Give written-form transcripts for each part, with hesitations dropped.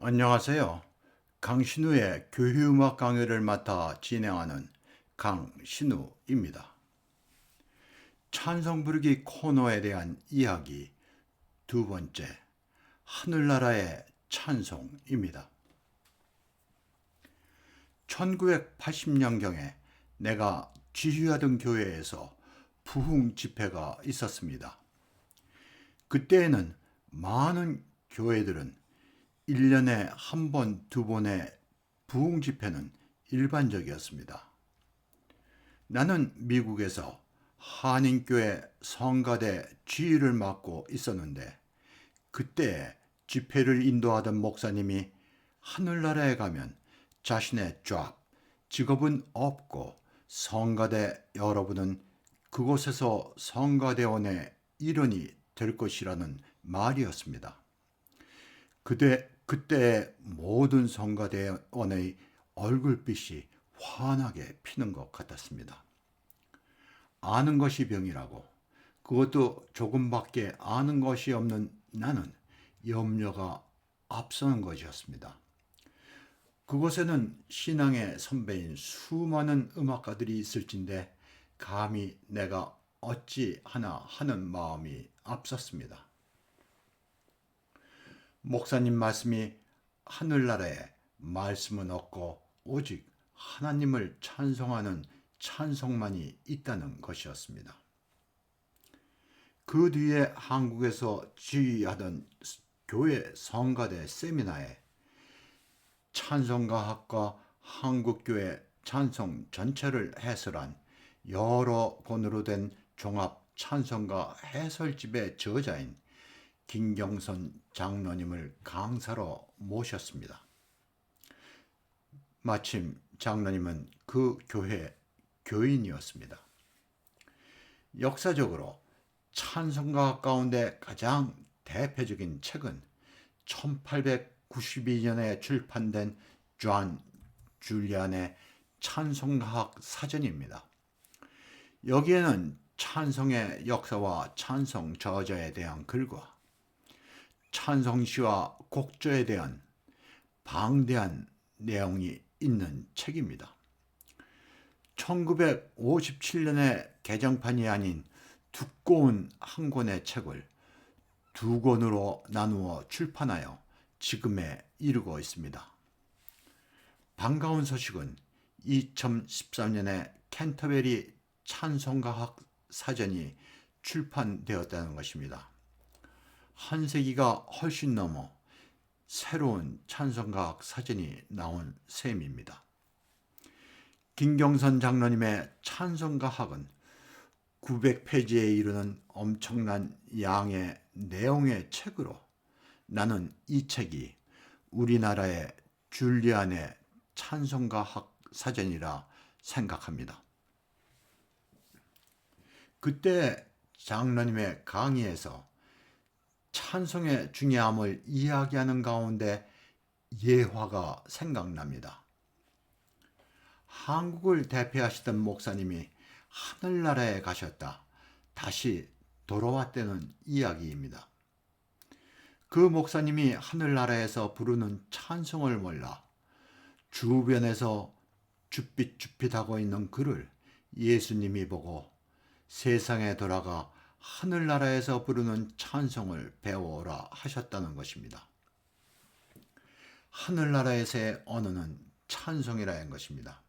안녕하세요. 강신우의 교회음악 강의를 맡아 진행하는 강신우입니다. 찬송 부르기 코너에 대한 이야기 두 번째, 하늘나라의 찬송입니다. 1980년경에 내가 지휘하던 교회에서 부흥 집회가 있었습니다. 그때에는 많은 교회들은 1년에 한 번, 두 번의 부흥 집회는 일반적이었습니다. 나는 미국에서 한인교회 성가대 지휘를 맡고 있었는데 그때 집회를 인도하던 목사님이 하늘나라에 가면 자신의 직업은 없고 성가대 여러분은 그곳에서 성가대원의 일원이 될 것이라는 말이었습니다. 그때 모든 성가대원의 얼굴빛이 환하게 피는 것 같았습니다. 아는 것이 병이라고, 그것도 조금밖에 아는 것이 없는 나는 염려가 앞서는 것이었습니다. 그곳에는 신앙의 선배인 수많은 음악가들이 있을진데 감히 내가 어찌하나 하는 마음이 앞섰습니다. 목사님 말씀이 하늘나라에 말씀은 없고 오직 하나님을 찬송하는 찬송만이 있다는 것이었습니다. 그 뒤에 한국에서 지휘하던 교회 성가대 세미나에 찬송가학과 한국교회 찬송 전체를 해설한 여러 권으로 된 종합 찬송가 해설집의 저자인 김경선 장로님을 강사로 모셨습니다. 마침 장로님은 그 교회 교인이었습니다. 역사적으로 찬송가 가운데 가장 대표적인 책은 1892년에 출판된 존 줄리안의 찬송가학 사전입니다. 여기에는 찬송의 역사와 찬송 저자에 대한 글과 찬송시와 곡조에 대한 방대한 내용이 있는 책입니다. 1957년에 개정판이 아닌 두꺼운 한 권의 책을 두 권으로 나누어 출판하여 지금에 이르고 있습니다. 반가운 소식은 2013년에 캔터베리 찬송가학 사전이 출판되었다는 것입니다. 한 세기가 훨씬 넘어 새로운 찬송가학 사전이 나온 셈입니다. 김경선 장로님의 찬송가학은 900페이지에 이르는 엄청난 양의 내용의 책으로 나는 이 책이 우리나라의 줄리안의 찬송가학 사전이라 생각합니다. 그때 장로님의 강의에서 찬송의 중요함을 이야기하는 가운데 예화가 생각납니다. 한국을 대표하시던 목사님이 하늘나라에 가셨다 다시 돌아왔다는 이야기입니다. 그 목사님이 하늘나라에서 부르는 찬송을 몰라 주변에서 줍빛줍빛하고 있는 그를 예수님이 보고 세상에 돌아가 하늘나라에서 부르는 찬송을 배워오라 하셨다는 것입니다. 하늘나라에서의 언어는 찬송이라는 것입니다.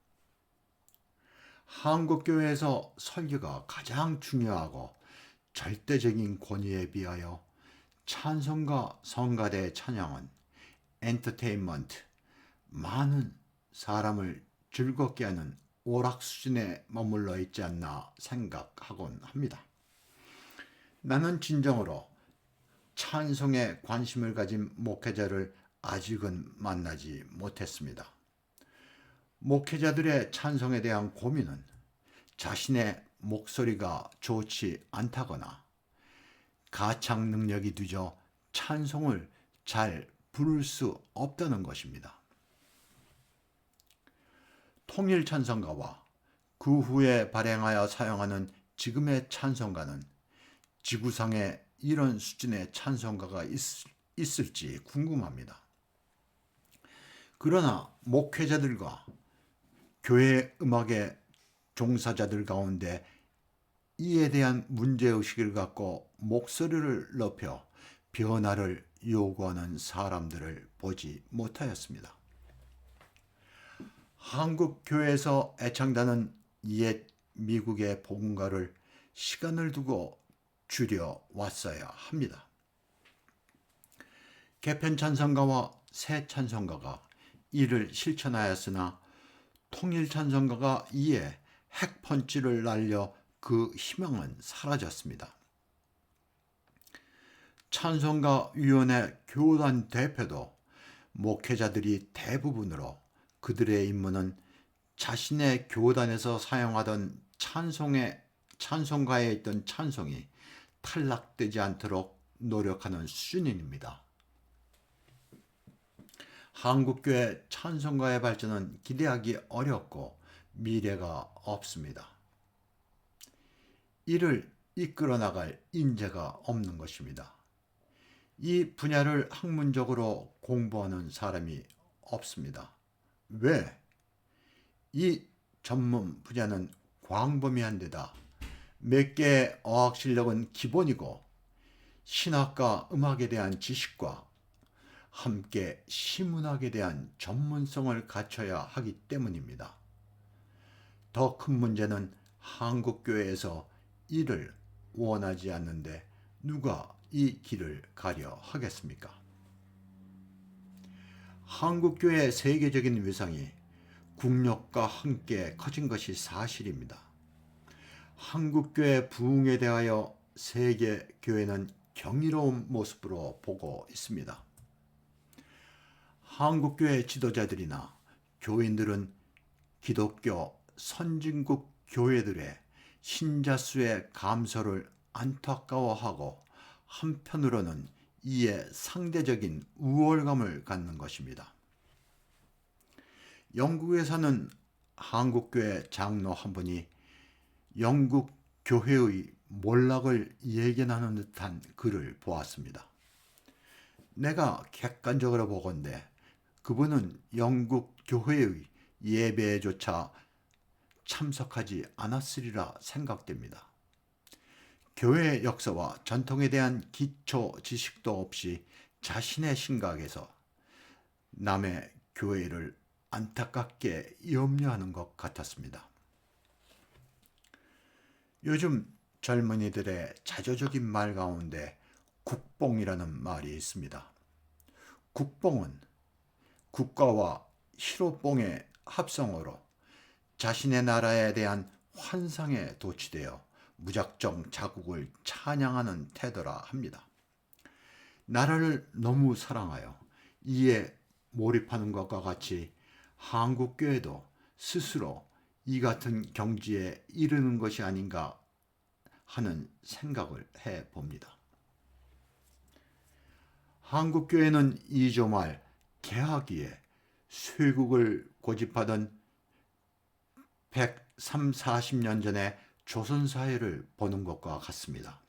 한국교회에서 설교가 가장 중요하고 절대적인 권위에 비하여 찬송가 성가대 찬양은 엔터테인먼트, 많은 사람을 즐겁게 하는 오락 수준에 머물러 있지 않나 생각하곤 합니다. 나는 진정으로 찬송에 관심을 가진 목회자를 아직은 만나지 못했습니다. 목회자들의 찬송에 대한 고민은 자신의 목소리가 좋지 않다거나 가창 능력이 늦어 찬송을 잘 부를 수 없다는 것입니다. 통일찬송가와 그 후에 발행하여 사용하는 지금의 찬송가는 지구상에 이런 수준의 찬송가가 있을지 궁금합니다. 그러나 목회자들과 교회 음악의 종사자들 가운데 이에 대한 문제의식을 갖고 목소리를 높여 변화를 요구하는 사람들을 보지 못하였습니다. 한국 교회에서 애창단은 옛 미국의 복음가를 시간을 두고 줄여 왔어야 합니다. 개편 찬송가와 새 찬송가가 이를 실천하였으나 통일 찬송가가 이에 핵펀치를 날려 그 희망은 사라졌습니다. 찬송가위원회 교단 대표도 목회자들이 대부분으로 그들의 임무는 자신의 교단에서 사용하던 찬송가에 있던 찬송이 탈락되지 않도록 노력하는 수준입니다. 한국교회 찬송가의 발전은 기대하기 어렵고 미래가 없습니다. 이를 이끌어 나갈 인재가 없는 것입니다. 이 분야를 학문적으로 공부하는 사람이 없습니다. 왜? 이 전문 분야는 광범위한 데다 몇 개의 어학 실력은 기본이고 신학과 음악에 대한 지식과 함께 시문학에 대한 전문성을 갖춰야 하기 때문입니다. 더 큰 문제는 한국교회에서 이를 원하지 않는데 누가 이 길을 가려 하겠습니까? 한국교회의 세계적인 위상이 국력과 함께 커진 것이 사실입니다. 한국교회 부흥에 대하여 세계교회는 경이로운 모습으로 보고 있습니다. 한국교회 지도자들이나 교인들은 기독교 선진국 교회들의 신자 수의 감소를 안타까워하고 한편으로는 이에 상대적인 우월감을 갖는 것입니다. 영국에 사는 한국교회 장로 한 분이 영국 교회의 몰락을 예견하는 듯한 글을 보았습니다. 내가 객관적으로 보건대 그분은 영국 교회의 예배조차 참석하지 않았으리라 생각됩니다. 교회의 역사와 전통에 대한 기초 지식도 없이 자신의 생각에서 남의 교회를 안타깝게 염려하는 것 같았습니다. 요즘 젊은이들의 자조적인 말 가운데 국뽕이라는 말이 있습니다. 국뽕은 국가와 희로뽕의 합성어로 자신의 나라에 대한 환상에 도취되어 무작정 자국을 찬양하는 태도라 합니다. 나라를 너무 사랑하여 이에 몰입하는 것과 같이 한국교회도 스스로 이 같은 경지에 이르는 것이 아닌가 하는 생각을 해봅니다. 한국교회는 2조 말 개화기에 쇄국을 고집하던 130-40년 전에 조선사회를 보는 것과 같습니다.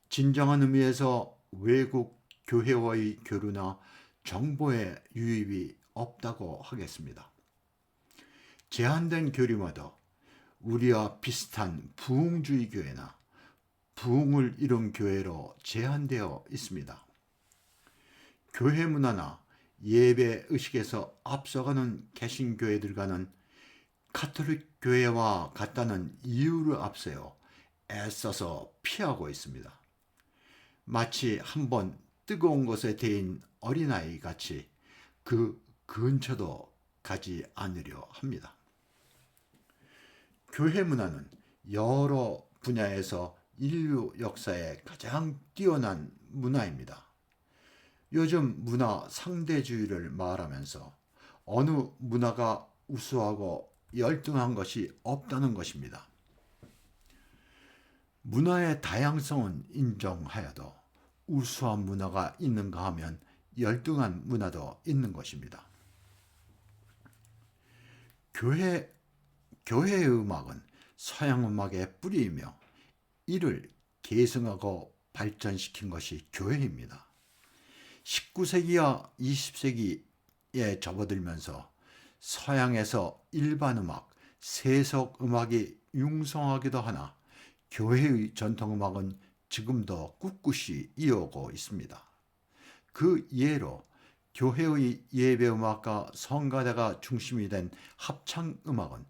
진정한 의미에서 외국 교회와의 교류나 정보의 유입이 없다고 하겠습니다. 제한된 교류마다 우리와 비슷한 부흥주의 교회나 부흥을 이룬 교회로 제한되어 있습니다. 교회 문화나 예배 의식에서 앞서가는 개신교회들과는 가톨릭 교회와 같다는 이유를 앞세워 애써서 피하고 있습니다. 마치 한번 뜨거운 것에 데인 어린아이 같이 그 근처도 가지 않으려 합니다. 교회 문화는 여러 분야에서 인류 역사에 가장 뛰어난 문화입니다. 요즘 문화 상대주의를 말하면서 어느 문화가 우수하고 열등한 것이 없다는 것입니다. 문화의 다양성은 인정하여도 우수한 문화가 있는가 하면 열등한 문화도 있는 것입니다. 교회의 음악은 서양 음악의 뿌리이며 이를 계승하고 발전시킨 것이 교회입니다. 19세기와 20세기 접어들면서 서양에서 일반 음악, 세속 음악이 융성하기도 하나 교회의 전통음악은 지금도 꿋꿋이 이어오고 있습니다. 그 예로 교회의 예배음악과 성가대가 중심이 된 합창음악은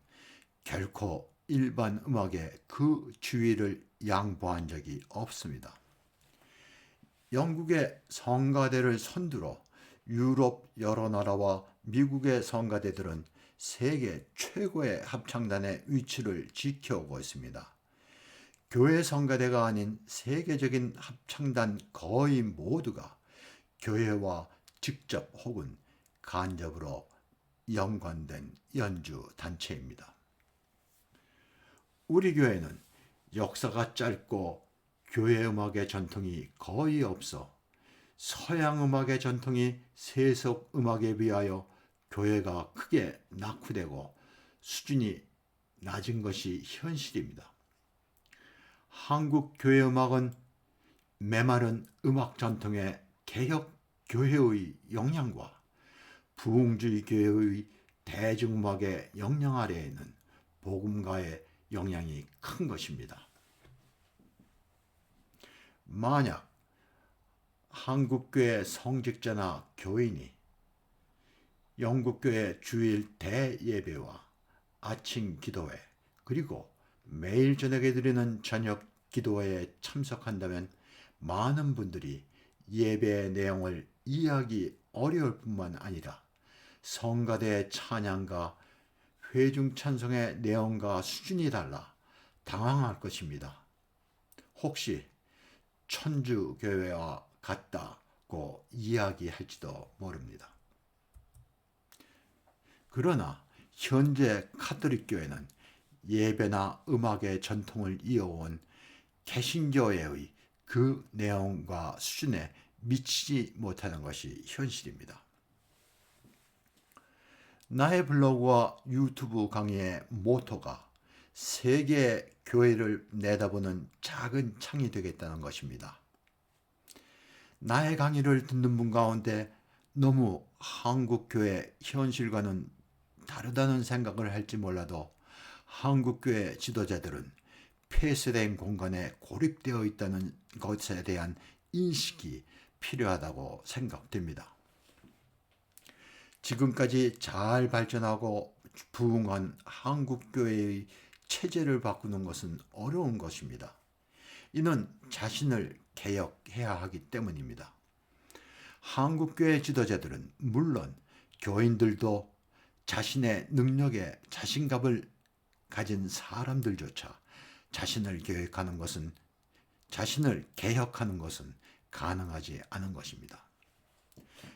결코 일반 음악의 그 주위를 양보한 적이 없습니다. 영국의 성가대를 선두로 유럽 여러 나라와 미국의 성가대들은 세계 최고의 합창단의 위치를 지켜오고 있습니다. 교회 성가대가 아닌 세계적인 합창단 거의 모두가 교회와 직접 혹은 간접으로 연관된 연주 단체입니다. 우리 교회는 역사가 짧고 교회 음악의 전통이 거의 없어 서양 음악의 전통이 세속 음악에 비하여 교회가 크게 낙후되고 수준이 낮은 것이 현실입니다. 한국 교회 음악은 메마른 음악 전통의 개혁 교회의 영향과 부흥주의 교회의 대중음악의 영향 아래에 있는 복음가의 영향이 큰 것입니다. 만약 한국교회 성직자나 교인이 영국교회 주일 대예배와 아침 기도회 그리고 매일 저녁에 드리는 저녁 기도회에 참석한다면 많은 분들이 예배의 내용을 이해하기 어려울 뿐만 아니라 성가대의 찬양과 회중 찬송의 내용과 수준이 달라 당황할 것입니다. 혹시 천주교회와 같다고 이야기할지도 모릅니다. 그러나 현재 카톨릭 교회는 예배나 음악의 전통을 이어온 개신교회의 그 내용과 수준에 미치지 못하는 것이 현실입니다. 나의 블로그와 유튜브 강의의 모토가 세계 교회를 내다보는 작은 창이 되겠다는 것입니다. 나의 강의를 듣는 분 가운데 너무 한국교회 현실과는 다르다는 생각을 할지 몰라도 한국교회 지도자들은 폐쇄된 공간에 고립되어 있다는 것에 대한 인식이 필요하다고 생각됩니다. 지금까지 잘 발전하고 부흥한 한국교회의 체제를 바꾸는 것은 어려운 것입니다. 이는 자신을 개혁해야 하기 때문입니다. 한국교회 지도자들은 물론 교인들도 자신의 능력에 자신감을 가진 사람들조차 자신을 개혁하는 것은 가능하지 않은 것입니다.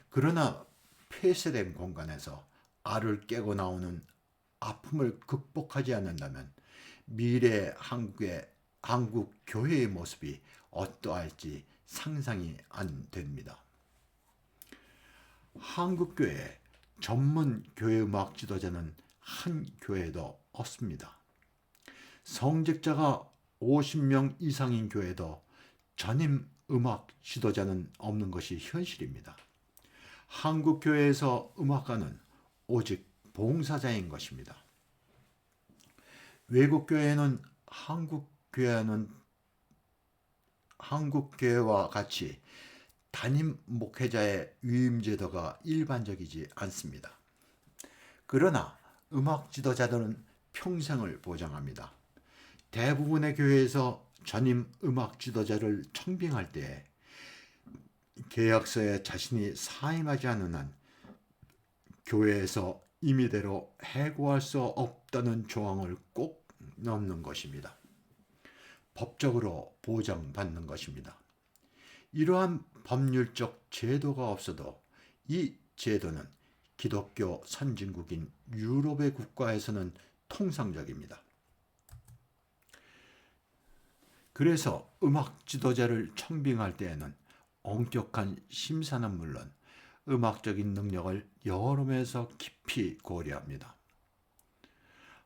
그러나 폐쇄된 공간에서 알을 깨고 나오는 아픔을 극복하지 않는다면 미래의 한국 교회의 모습이 어떠할지 상상이 안 됩니다. 한국 교회 전문 교회 음악 지도자는 한 교회도 없습니다. 성직자가 50명 이상인 교회도 전임 음악 지도자는 없는 것이 현실입니다. 한국 교회에서 음악가는 오직 봉사자인 것입니다. 외국 교회는 한국 교회와 같이 담임 목회자의 위임 제도가 일반적이지 않습니다. 그러나 음악 지도자들은 평생을 보장합니다. 대부분의 교회에서 전임 음악 지도자를 청빙할 때 계약서에 자신이 사임하지 않는 한 교회에서 임의대로 해고할 수 없다는 조항을 꼭 넣는 것입니다. 법적으로 보장받는 것입니다. 이러한 법률적 제도가 없어도 이 제도는 기독교 선진국인 유럽의 국가에서는 통상적입니다. 그래서 음악 지도자를 청빙할 때에는 엄격한 심사는 물론 음악적인 능력을 여러 면에서 깊이 고려합니다.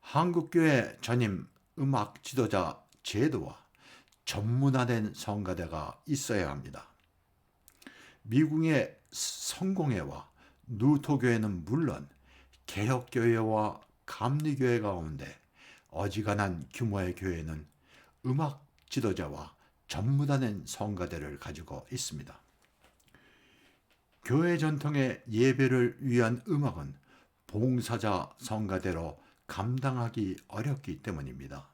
한국교회 전임 음악 지도자 제도와 전문화된 성가대가 있어야 합니다. 미국의 성공회와 누토교회는 물론 개혁교회와 감리교회 가운데 어지간한 규모의 교회는 음악 지도자와 전무다는 성가대를 가지고 있습니다. 교회 전통의 예배를 위한 음악은 봉사자 성가대로 감당하기 어렵기 때문입니다.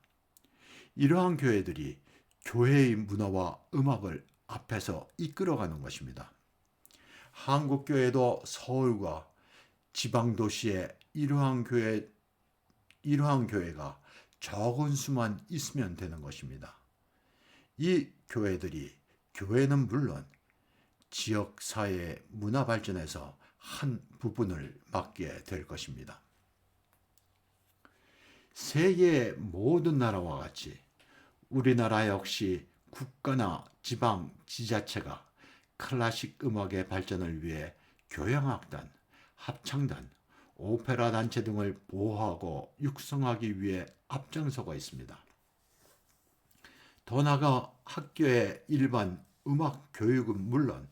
이러한 교회들이 교회의 문화와 음악을 앞에서 이끌어가는 것입니다. 한국교회도 서울과 지방도시에 이러한 교회가 적은 수만 있으면 되는 것입니다. 이 교회들이 교회는 물론 지역사회의 문화 발전에서 한 부분을 맡게 될 것입니다. 세계의 모든 나라와 같이 우리나라 역시 국가나 지방 지자체가 클래식 음악의 발전을 위해 교향악단, 합창단, 오페라 단체 등을 보호하고 육성하기 위해 앞장서고 있습니다. 더 나아가 학교의 일반 음악 교육은 물론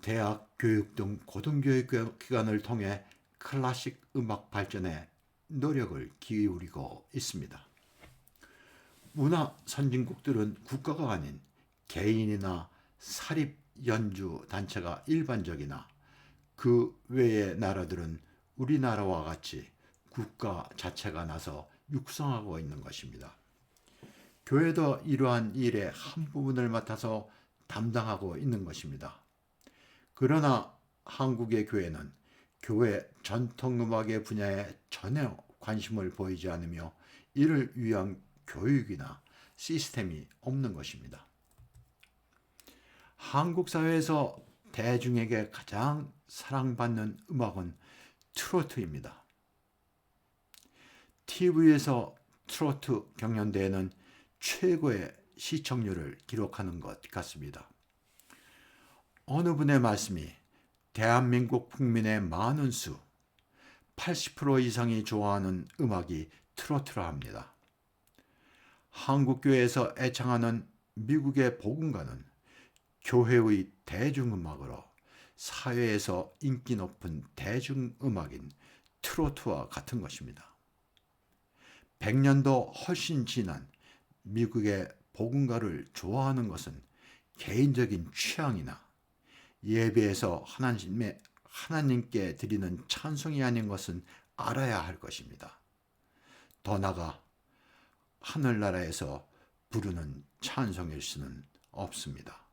대학 교육 등 고등교육 기관을 통해 클래식 음악 발전에 노력을 기울이고 있습니다. 문화 선진국들은 국가가 아닌 개인이나 사립 연주 단체가 일반적이나 그 외의 나라들은 우리나라와 같이 국가 자체가 나서 육성하고 있는 것입니다. 교회도 이러한 일의 한 부분을 맡아서 담당하고 있는 것입니다. 그러나 한국의 교회는 교회 전통음악의 분야에 전혀 관심을 보이지 않으며 이를 위한 교육이나 시스템이 없는 것입니다. 한국 사회에서 대중에게 가장 사랑받는 음악은 트로트입니다. TV에서 트로트 경연대회는 최고의 시청률을 기록하는 것 같습니다. 어느 분의 말씀이 대한민국 국민의 많은 수 80% 이상이 좋아하는 음악이 트로트라 합니다. 한국교회에서 애창하는 미국의 복음가는 교회의 대중음악으로 사회에서 인기 높은 대중음악인 트로트와 같은 것입니다. 100년도 훨씬 지난 미국의 복음가를 좋아하는 것은 개인적인 취향이나 예배에서 하나님께 드리는 찬송이 아닌 것은 알아야 할 것입니다. 더 나아가 하늘나라에서 부르는 찬송일 수는 없습니다.